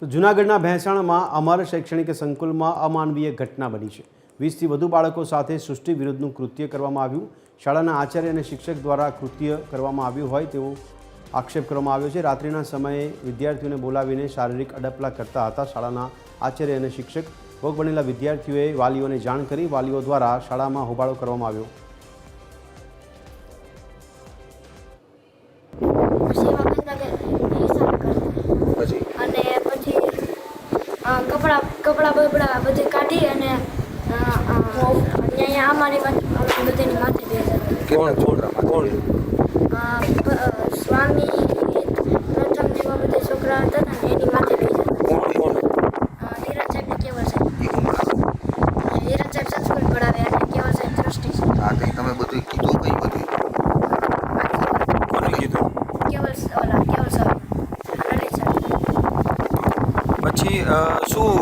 તો જૂનાગઢના ભેંસાણમાં અમર શૈક્ષણિક સંકુલમાં અમાનવીય ઘટના બની છે। 20થી વધુ બાળકો સાથે સૃષ્ટિ વિરુદ્ધનું કૃત્ય કરવામાં આવ્યું। શાળાના આચાર્ય અને શિક્ષક દ્વારા કૃત્ય કરવામાં આવ્યું હોય તેવો આક્ષેપ કરવામાં આવ્યો છે। રાત્રિના સમયે વિદ્યાર્થીઓને બોલાવીને શારીરિક અડપલા કરતા હતા। શાળાના આચાર્ય અને શિક્ષક ભોગ બનેલા વિદ્યાર્થીઓએ વાલીઓને જાણ કરી વાલીઓ દ્વારા શાળામાં હોબાળો કરવામાં આવ્યો। કપડા બપડા બધે કાઢી અને અહીંયા અમારી બધાની માથે કોણ સ્વામી પ્રથમ જેવા બધા છોકરા હતા ને એની માથે કોણ હિરણ સાહેબ ને કેવલ સાહેબ સંસ્કૃત પઢાવે અને કેવલ સાહેબ દ્રષ્ટિ છે। તમે બધું કીધું કઈ બધું કોને કીધું? કેવલ સાહેબ લલિત સાહેબ। પછી શું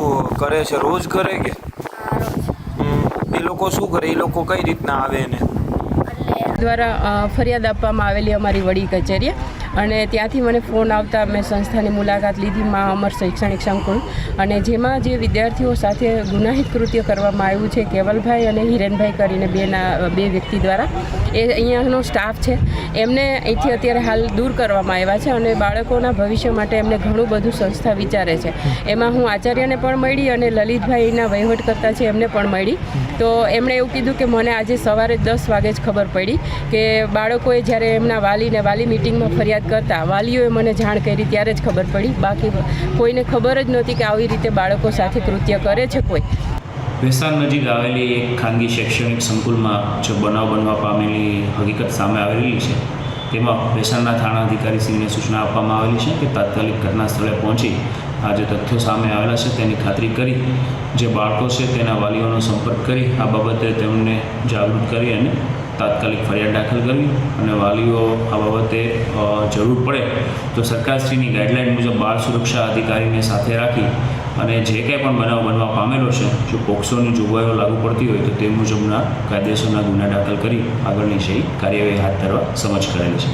કરે છે? રોજ કરે કે રોજ એ લોકો શું કરે? એ લોકો કઈ રીતના આવે ને દ્વારા ફરિયાદ આપવામાં આવેલી અમારી વડી કચેરીએ અને ત્યાંથી મને ફોન આવતા મેં સંસ્થાની મુલાકાત લીધી મા અમર શૈક્ષણિક સંકુલ અને જેમાં જે વિદ્યાર્થીઓ સાથે ગુનાહિત કૃત્ય કરવામાં આવ્યું છે કેવલભાઈ અને હિરેનભાઈ કરીને બે વ્યક્તિ દ્વારા એ અહીંયાનો સ્ટાફ છે એમને અહીંથી અત્યારે હાલ દૂર કરવામાં આવ્યા છે અને બાળકોના ભવિષ્ય માટે એમને ઘણું બધું સંસ્થા વિચારે છે। એમાં હું આચાર્યને પણ મળી અને લલિતભાઈના વહીવટકર્તા છે એમને પણ મળી। તો એમણે એવું કીધું કે મને આજે સવારે 10 વાગે જ ખબર પડી કે બાળકોએ જ્યારે એમના વાલી મિટિંગમાં ફરિયાદ કરતા વાલીઓએ મને જાણ કરી ત્યારે જ ખબર પડી, બાકી કોઈને ખબર જ નહોતી કે આવી રીતે બાળકો સાથે કૃત્ય કરે છે કોઈ। ભેસાણ નજીક આવેલી એક ખાનગી શૈક્ષણિક સંકુલમાં જો બનાવ બનવા પામેલી હકીકત સામે આવેલી છે તેમાં ભેસાણના થાણા અધિકારીશ્રીને સૂચના આપવામાં આવેલી છે કે તાત્કાલિક ઘટના સ્થળે પહોંચી આ જે તથ્યો સામે આવેલા છે તેની ખાતરી કરી જે બાળકો છે તેના વાલીઓનો સંપર્ક કરી આ બાબતે તેમને જાગૃત કરી અને તાત્કાલિક ફરિયાદ દાખલ કરવી અને વાલીઓ આ બાબતે જરૂર પડે તો સરકારશ્રીની ગાઈડલાઇન મુજબ બાળ સુરક્ષા અધિકારીને સાથે રાખી અને જે કંઈ પણ બનાવ બનવા પામેલો છે જો પોક્સોની જોગવાઈઓ લાગુ પડતી હોય તો તે મુજબના કાયદેસરના ગુના દાખલ કરી આગળની કાર્યવાહી હાથ ધરવા સમજ કરેલી છે।